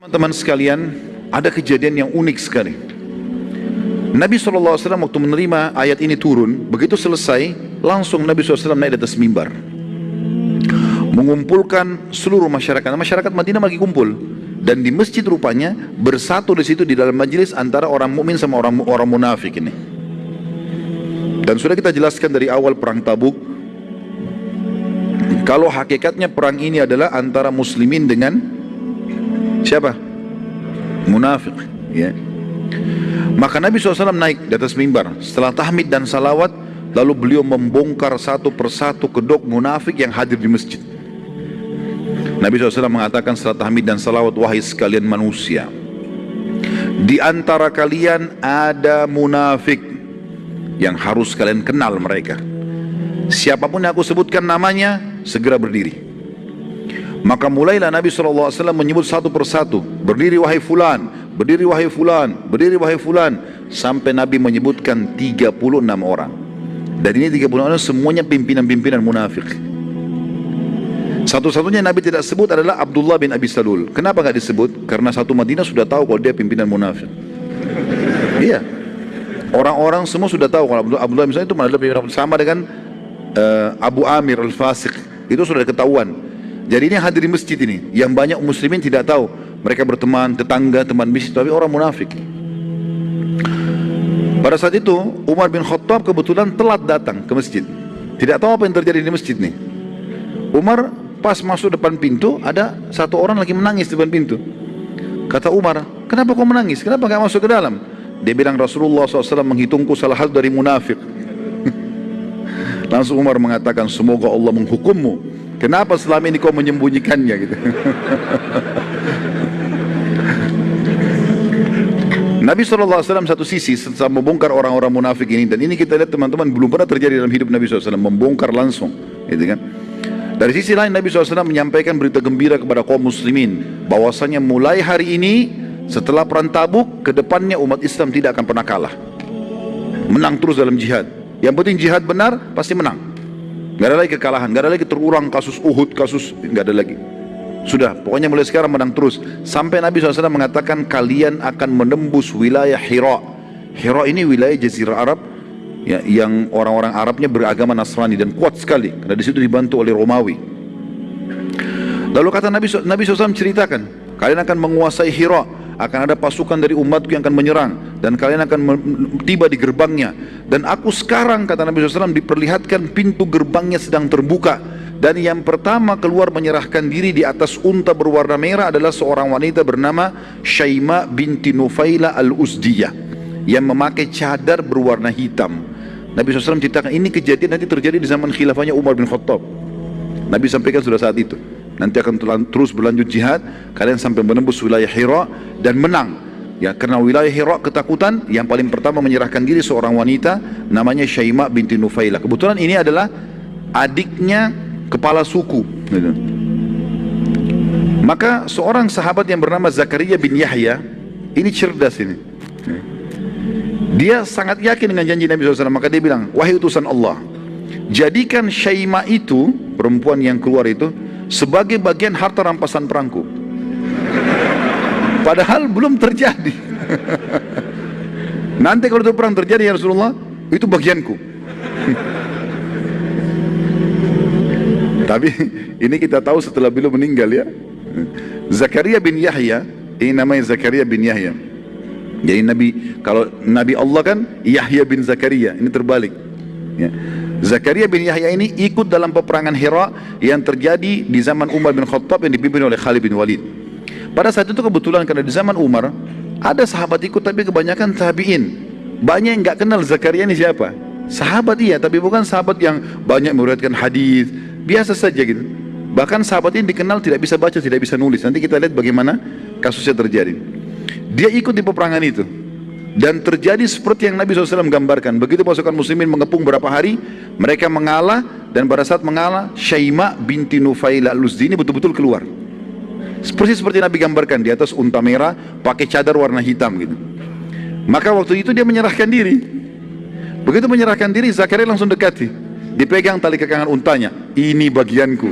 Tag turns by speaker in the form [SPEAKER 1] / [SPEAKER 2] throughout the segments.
[SPEAKER 1] Teman-teman sekalian, ada kejadian yang unik sekali. Nabi SAW waktu menerima ayat ini turun, begitu selesai, langsung Nabi SAW naik di atas mimbar, mengumpulkan seluruh masyarakat. Masyarakat Madinah lagi kumpul, dan di masjid rupanya bersatu di situ di dalam majelis antara orang mukmin sama orang munafik ini. Dan sudah kita jelaskan dari awal perang Tabuk, kalau hakikatnya perang ini adalah antara muslimin dengan siapa? Munafik, ya. Maka Nabi SAW naik di atas mimbar setelah tahmid dan salawat, lalu beliau membongkar satu persatu kedok munafik yang hadir di masjid. Nabi SAW mengatakan setelah tahmid dan salawat, wahai sekalian manusia, di antara kalian ada munafik yang harus kalian kenal mereka. Siapapun yang aku sebutkan namanya, segera berdiri. Maka mulailah Nabi SAW menyebut satu persatu, berdiri wahai fulan, berdiri wahai fulan, berdiri wahai fulan, sampai Nabi menyebutkan 36 orang. Dan ini 36 orang semuanya pimpinan-pimpinan munafik. Satu-satunya Nabi tidak sebut adalah Abdullah bin Abi Salul. Kenapa gak disebut? Karena satu Madinah sudah tahu kalau dia pimpinan munafik. Iya, orang-orang semua sudah tahu kalau Abdullah misalnya itu adalah pimpinan, sama dengan Abu Amir al-Fasiq, itu sudah ketahuan. Jadi ini hadir di masjid ini, yang banyak muslimin tidak tahu. Mereka berteman, tetangga, teman bisnis, tapi orang munafik. Pada saat itu Umar bin Khattab kebetulan telat datang ke masjid, tidak tahu apa yang terjadi di masjid nih. Umar pas masuk depan pintu, ada satu orang lagi menangis di depan pintu. Kata Umar, kenapa kau menangis? Kenapa gak masuk ke dalam? Dia bilang, Rasulullah SAW menghitungku salah satu dari munafik. Langsung Umar mengatakan, semoga Allah menghukummu. Kenapa selama ini kau menyembunyikannya gitu? Nabi SAW satu sisi setelah membongkar orang-orang munafik ini, dan ini kita lihat teman-teman belum pernah terjadi dalam hidup Nabi SAW, membongkar langsung, gitu kan? Dari sisi lain Nabi SAW menyampaikan berita gembira kepada kaum muslimin, bahwasanya mulai hari ini setelah perang Tabuk, kedepannya umat Islam tidak akan pernah kalah, menang terus dalam jihad. Yang penting jihad benar pasti menang. Gak ada lagi kekalahan, gak ada lagi terulang kasus Uhud, gak ada lagi. Sudah, pokoknya mulai sekarang menang terus. Sampai Nabi SAW mengatakan kalian akan menembus wilayah Hira. Hira ini wilayah Jazirah Arab, ya, yang orang-orang Arabnya beragama Nasrani dan kuat sekali, karena di situ dibantu oleh Romawi. Lalu kata Nabi SAW ceritakan, kalian akan menguasai Hira, akan ada pasukan dari umatku yang akan menyerang, dan kalian akan tiba di gerbangnya. Dan aku sekarang, kata Nabi SAW, diperlihatkan pintu gerbangnya sedang terbuka, dan yang pertama keluar menyerahkan diri di atas unta berwarna merah adalah seorang wanita bernama Syaima binti Nufaila al-Uzdiyah, yang memakai cadar berwarna hitam. Nabi SAW ceritakan ini kejadian nanti terjadi di zaman khilafahnya Umar bin Khattab. Nabi sampaikan sudah saat itu, nanti akan terus berlanjut jihad, kalian sampai menembus wilayah Hira dan menang. Ya, karena wilayah Hira ketakutan, yang paling pertama menyerahkan diri seorang wanita namanya Syaima binti Nufaila. Kebetulan ini adalah adiknya kepala suku. Maka seorang sahabat yang bernama Zakaria bin Yahya, ini cerdas ini. Dia sangat yakin dengan janji Nabi SAW, maka dia bilang, wahai utusan Allah, jadikan Syaima itu, perempuan yang keluar itu, sebagai bagian harta rampasan perangku. Padahal belum terjadi. Nanti kalau itu perang terjadi ya Rasulullah, itu bagianku. Tapi ini kita tahu setelah beliau meninggal ya. Zakaria bin Yahya, ini namanya Zakaria bin Yahya. Jadi kalau Nabi Allah kan Yahya bin Zakaria, ini terbalik. Ya. Zakaria bin Yahya ini ikut dalam peperangan Hira yang terjadi di zaman Umar bin Khattab yang dipimpin oleh Khalid bin Walid. Pada saat itu kebetulan karena di zaman Umar ada sahabat ikut, tapi kebanyakan tabi'in. Banyak yang nggak kenal Zakaria ini siapa. Sahabat iya, tapi bukan sahabat yang banyak meriwayatkan hadis, biasa saja gitu. Bahkan sahabat ini dikenal tidak bisa baca, tidak bisa nulis. Nanti kita lihat bagaimana kasusnya terjadi. Dia ikut di peperangan itu, dan terjadi seperti yang Nabi SAW gambarkan. Begitu pasukan muslimin mengepung berapa hari, mereka mengalah, dan pada saat mengalah, Syaima binti Nufaila al-Uzdiyah ini betul-betul keluar. Seperti Nabi gambarkan, di atas unta merah, pakai cadar warna hitam gitu. Maka waktu itu dia menyerahkan diri. Begitu menyerahkan diri, Zakaria langsung dekati. Dipegang tali kekangan untanya, ini bagianku.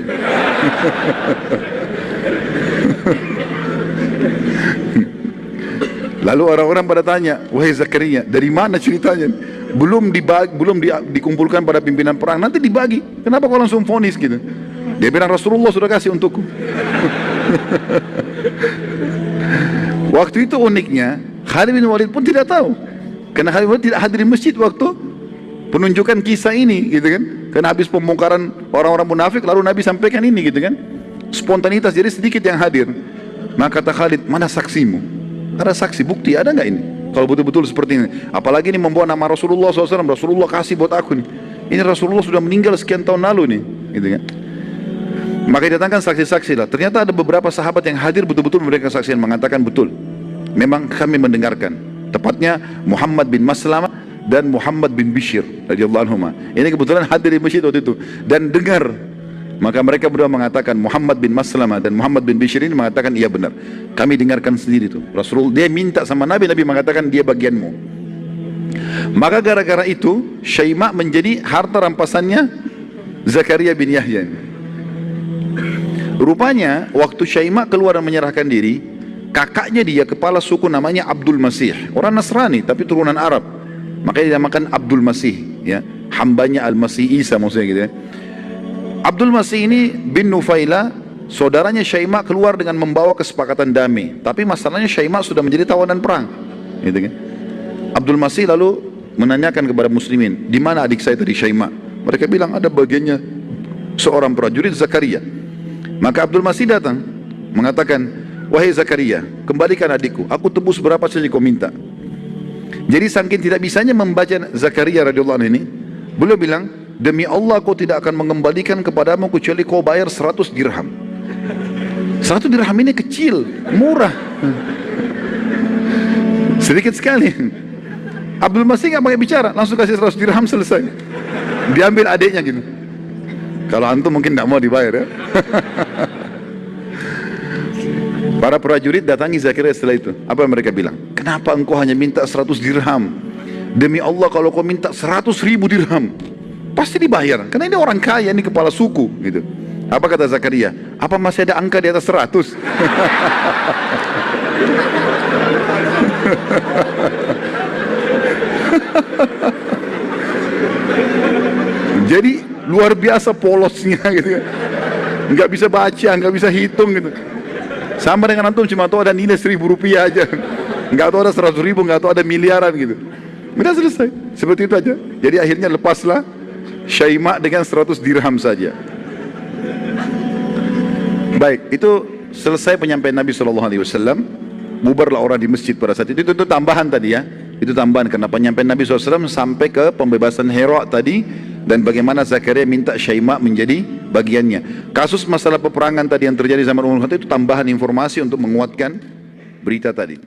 [SPEAKER 1] Lalu orang-orang pada tanya, wahai Zakaria, dari mana ceritanya? Belum dikumpulkan pada pimpinan perang, nanti dibagi. Kenapa kau langsung vonis gitu? Dia bilang, Rasulullah sudah kasih untukku. Waktu itu uniknya, Khalid bin Walid pun tidak tahu. Karena Khalid bin Walid tidak hadir di masjid waktu penunjukan kisah ini, gitu kan? Karena habis pembongkaran orang-orang munafik, lalu Nabi sampaikan ini, gitu kan? Spontanitas, jadi sedikit yang hadir. Maka kata Khalid, mana saksimu? Ada saksi, bukti, ada nggak ini? Kalau betul-betul seperti ini. Apalagi ini membawa nama Rasulullah SAW, Rasulullah kasih buat aku nih. Ini Rasulullah sudah meninggal sekian tahun lalu nih, gitu kan? Maka didatangkan saksi-saksi lah. Ternyata ada beberapa sahabat yang hadir betul-betul mereka saksian, mengatakan betul. Memang kami mendengarkan. Tepatnya Muhammad bin Maslamah dan Muhammad bin Bishr radhiyallahu anhuma. Ini kebetulan hadir di masjid waktu itu dan dengar. Maka mereka berdua mengatakan, Muhammad bin Maslamah dan Muhammad bin Bishr ini mengatakan, iya benar, kami dengarkan sendiri tuh. Rasulullah, dia minta sama Nabi, Nabi mengatakan dia bagianmu. Maka gara-gara itu Syaima menjadi harta rampasannya Zakaria bin Yahya. Rupanya waktu Syaima keluar dan menyerahkan diri, kakaknya dia kepala suku namanya Abdul Masih, orang Nasrani tapi turunan Arab. Makanya dinamakan Abdul Masih, ya, hambanya Al-Masih Isa maksudnya gitu ya. Abdul Masih ini bin Nufaila, saudaranya Syaima keluar dengan membawa kesepakatan damai. Tapi masalahnya Syaima sudah menjadi tawanan perang, gitu kan? Abdul Masih lalu menanyakan kepada muslimin, di mana adik saya tadi Syaima? Mereka bilang ada bagiannya seorang prajurit Zakaria. Maka Abdul Masih datang mengatakan, wahai Zakaria, kembalikan adikku, aku tebus berapa saja kau minta. Jadi saking tidak bisanya membaca Zakaria radhiyallahu anhu ini, beliau bilang, demi Allah kau tidak akan mengembalikan kepadamu kecuali kau bayar 100 dirham. 100 dirham ini kecil, murah, sedikit sekali. Abdul Masih nggak pakai bicara, langsung kasih 100 dirham, selesai. Diambil adiknya gitu. Kalau antum mungkin nggak mau dibayar ya. Para prajurit datangi Zakaria setelah itu. Apa yang mereka bilang? Kenapa engkau hanya minta 100 dirham? Demi Allah kalau kau minta 100.000 dirham, pasti dibayar, karena ini orang kaya, ini kepala suku gitu. Apa kata Zakaria? Apa masih ada angka di atas 100? Jadi luar biasa polosnya gitu kan. Nggak bisa baca, nggak bisa hitung gitu. Sama dengan antum cuma tahu ada nilai 1.000 rupiah aja, nggak tahu ada 100.000, nggak tahu ada miliaran gitu. Udah selesai, seperti itu aja. Jadi akhirnya lepaslah Syaima dengan 100 dirham saja. Baik, itu selesai penyampaian Nabi SAW. Bubarlah orang di masjid pada saat itu. Itu tambahan tadi ya. Itu tambahan karena penyampaian Nabi SAW sampai ke pembebasan Hira tadi, dan bagaimana Zakaria minta Syaima menjadi bagiannya. Kasus masalah peperangan tadi yang terjadi zaman Umar itu tambahan informasi untuk menguatkan berita tadi.